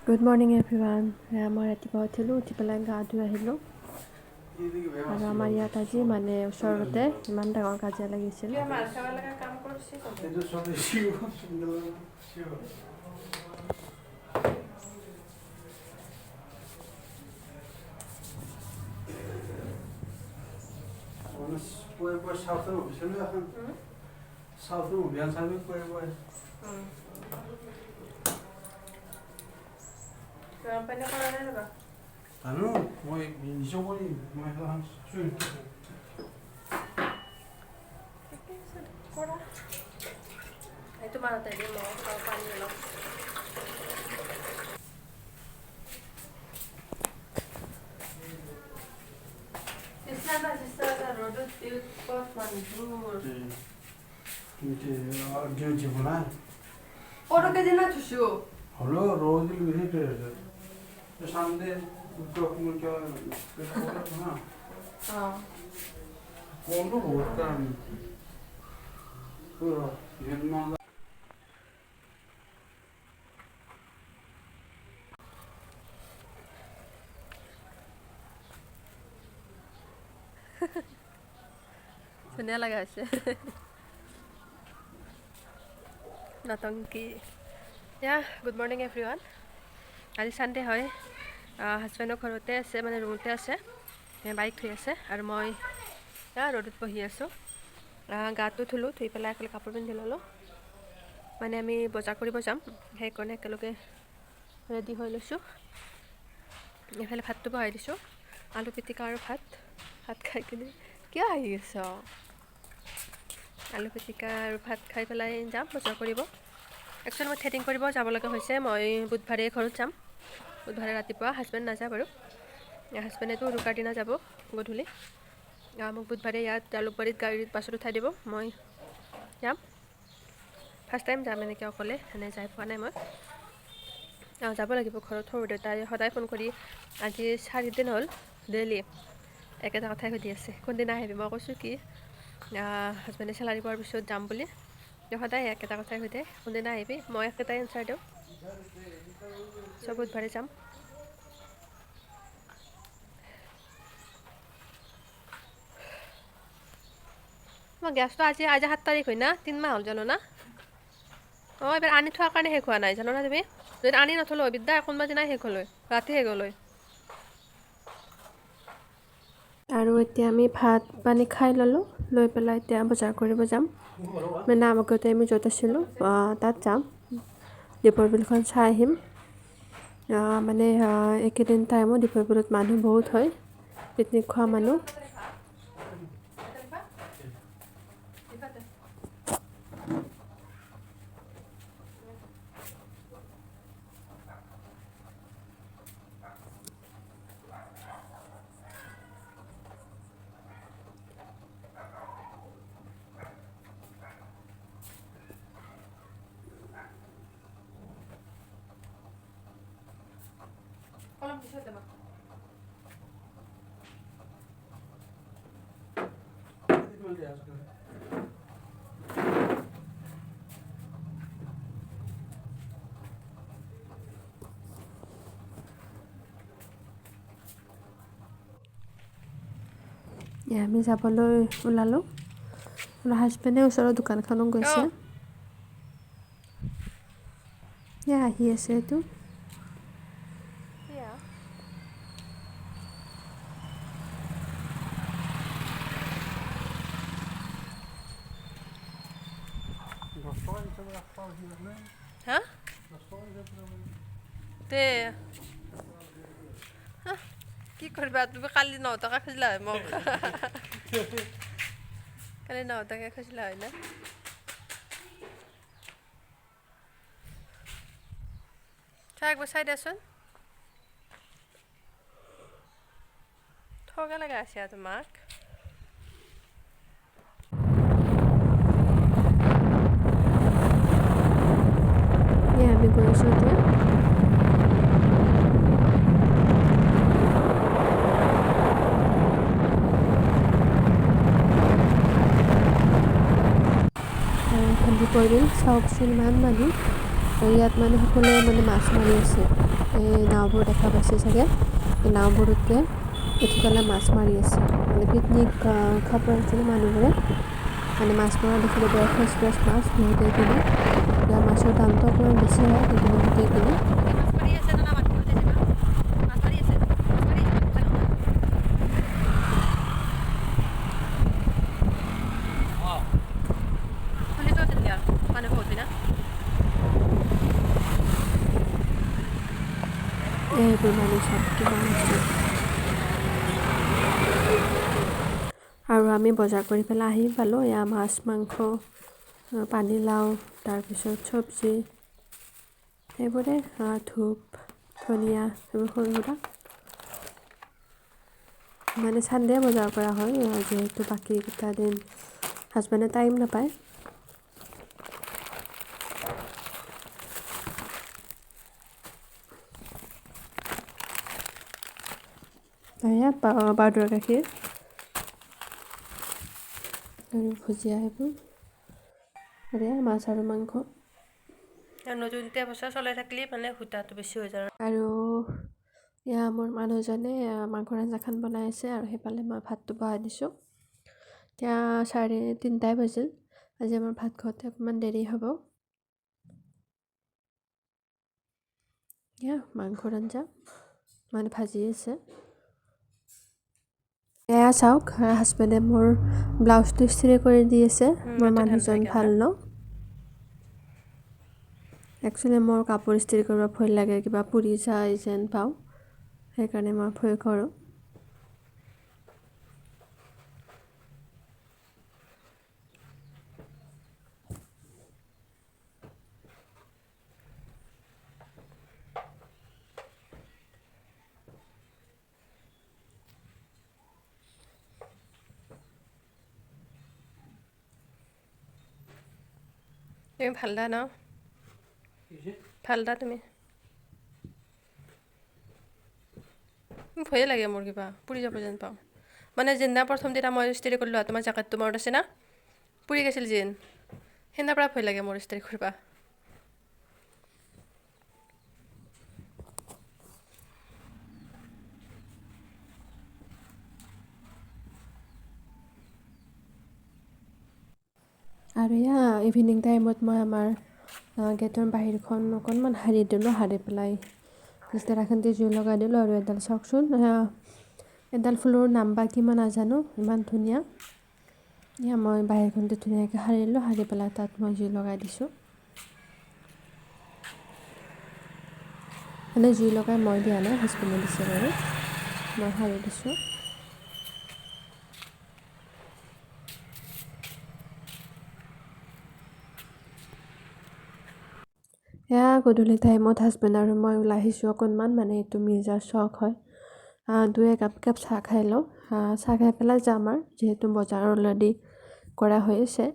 Good morning everyone. মই ৰাতিপুৱা উঠিলোঁ, উঠি পেলাই গা ধুই আহিলোঁ। আৰু আমাৰ ইয়াত আজি মানে ওচৰতে ইমান ডাঙৰ কাজিয়া লাগিছিল। গৰম পানী কৰা নাই ৰ'বা। জানো মই নিজেও কৰি মই এখন চুই কৰা এইটো মাৰতে দিম মই পানী অলপ। ৰ'দত ক'ত মানুহবোৰ ডিউটি বনাই পৰকে দিনা থৈছোঁ হ'লেও ৰ'দ সেইটোৱে সামনে কোনটো বহুত কাম ধুনীয়া লগা হৈছে নতংকি। Good morning everyone. আজি ছানডে হয়। হাজবেণ্ডৰ ঘৰতে আছে, মানে ৰুমতে আছে, বাইক থৈ আছে আৰু মই ৰ'দত বহি আছোঁ। গাটো ধুলোঁ, ধুই পেলাই একেলগে কাপোৰ পিন্ধি ল'লোঁ। মানে আমি বজাৰ কৰিব যাম, সেইকাৰণে একেলগে ৰেডি হৈ লৈছোঁ। এইফালে ভাতটো বহাই দিছোঁ, আলু পিটিকা আৰু ভাত খাই কিনে কিয় আহি আছ? আলু পিটিকা আৰু ভাত খাই পেলাই যাম বজাৰ কৰিব। একচুৱেলি মই থ্ৰেডিং কৰিব যাব লগা হৈছে। মই বুধবাৰে ঘৰত যাম, বুধবাৰে ৰাতিপুৱা। হাজবেণ্ড নাযায় বাৰু, হাজবেণ্ডেতো উৰুকাৰ দিনা যাব গধূলি। মোক বুধবাৰে ইয়াত জালুকবাৰীত গাড়ীত বাছত উঠাই দিব, মই যাম। ফাৰ্ষ্ট টাইম যাম এনেকৈ অকলে, যাই পোৱা নাই মই। যাব লাগিব ঘৰত। সৰু দেউতাই সদায় ফোন কৰি আজি 4 দিন হ'ল ডেইলি একেটা কথাই সুধি আছে, কোনদিনা আহিবি। মই কৈছোঁ কি হাজবেণ্ডে চেলাৰী পোৱাৰ পিছত যাম বুলি। সদায় একেটা কথাই সুধে, কোনদিনা আহিবি। মই একেটাই এনচাৰ দিওঁ, চব বুধবাৰে যাম। মই গেছটো আজি 7 তাৰিখ হয় না, 3 মাহ হ'ল জানো না। এইবাৰ আনি থোৱাৰ কাৰণে শেষ হোৱা নাই জানো না তুমি। যদি আনি নথলোঁ হয় বিদ্যা কোনোবা দিনাই শেষ হ'ল হয়, ৰাতি শেষ হ'ল হয়। আৰু এতিয়া আমি ভাত পানী খাই ল'লোঁ, লৈ পেলাই এতিয়া বজাৰ কৰিব যাম। মানে আগতে আমি য'ত আছিলোঁ তাত যাম, দীপৰ বিলখন চাই আহিম। মানে এইকেইদিন টাইমত দীপৰ বিলত মানুহ বহুত হয়, পিকনিক খোৱা মানুহ। আমি যাবলৈ ওলালোঁ। আৰু হাজবেণ্ডে ওচৰৰ দোকানখনত গৈছে, আহি আছে এইটো। হা তে কি কৰিবা তুমি, কালি 9 টকা খুজিলা হয় মোক। কালি 9 টকা খুজিলা হয় না। একবাৰ চাই দেচোন, ঠগা লগা আছে তোমাক। আমি গৈছোঁ এতিয়া। দীপৰ বিল চাওকচোন, ইমান মানুহ। ইয়াত মানে সকলোৱে মানে মাছ মাৰি আছে। এই নাওবোৰ দেখা পাইছে চাগে, এই নাওবোৰতে উঠি পেলাই মাছ মাৰি আছে। মানে পিকনিক খাব আহিছিলে মানুহবোৰে, মানে মাছ মৰা দেখিলে বৰ ফ্ৰেছ ফ্ৰেছ মাছ বহুতেই কিনে। ইয়াৰ মাছৰ দামটো অকণমান বেছি হয়, কিন্তু বহুতেই কিনে। এইবোৰ মানুহ চব কিমান আছে। আৰু আমি বজাৰ কৰি পেলাই আহি পালোঁ। এয়া মাছ মাংস, পানীলাও, তাৰপিছত চব্জি, সেইবোৰে ধূপ ধনিয়া এইবোৰ সৰু সুৰা। মানে চানডে বজাৰ কৰা হয়, যিহেতু বাকীকেইটা দিন হাজবেণ্ডে টাইম নাপায়। এয়া পাউদাৰ গাখীৰ আৰু ভুজিয়া সেইবোৰ, আৰু এয়া মাছ আৰু মাংস। নতুনতে বছৰ চলাই থাকিলে মানে সূতাটো বেছি হৈ যায়। আৰু এয়া মোৰ মানুহজনে মাংসৰ আঞ্জাখন বনাই আছে, আৰু সেইফালে মই ভাতটো বহাই দিছোঁ। এতিয়া 3:30 বাজিল। আজি আমাৰ ভাত খাওঁতে অকণমান দেৰি হ'ব। এয়া মাংসৰ আঞ্জা মানে ভাজি আছে। এয়া চাওক, হাজবেণ্ডে মোৰ ব্লাউজটো ইস্ত্ৰি কৰি দি আছে। মোৰ মানুহজন ভাল ন। একচুৱেলি মোৰ কাপোৰ ইস্ত্ৰি কৰিব ভয় লাগে, কিবা পুৰি যায় যেন পাওঁ, সেইকাৰণে মই ভয় কৰোঁ। তুমি ভালদা ন, ভালদা তুমি। ভয়ে লাগে মোৰ, কিবা পুৰি যাব যেন পাওঁ। মানে যিদিনা প্ৰথম দিনা মই ইস্ত্ৰি কৰিলোঁ, তোমাৰ জেকেটটো মনত আছে না, পুৰি গৈছিল যেন, সেইদিনাৰ পৰা ভয় লাগে মোৰ ইস্ত্ৰি কৰিব। আৰু এয়া ইভিনিং টাইমত মই আমাৰ গেটৰ বাহিৰখন অকণমান সাৰি দিলোঁ। সাৰি পেলাই ইস্তাৰাখনতে জুই লগাই দিলোঁ। আৰু এডাল চাওকচোন, এডাল ফুলৰ নাম বা কিমান নাজানো, ইমান ধুনীয়া। এয়া মই বাহিৰখনতে ধুনীয়াকৈ সাৰিলোঁ, সাৰি পেলাই তাত মই জুই লগাই দিছোঁ। মানে জুই লগাই মই দিয়া নাই, হাজবেণ্ডে দিছে বাৰু, মই সাৰি দিছোঁ। এয়া গধূলি টাইমত হাজবেণ্ড আৰু মই ওলাই আহিছোঁ অকণমান, মানে এইটো মিৰ্জাৰ চখ হয়। 2 কাপ চাহ খাই লওঁ, চাহ খাই পেলাই যাম আৰু, যিহেতু বজাৰ অলৰেডি কৰা হৈ আছে।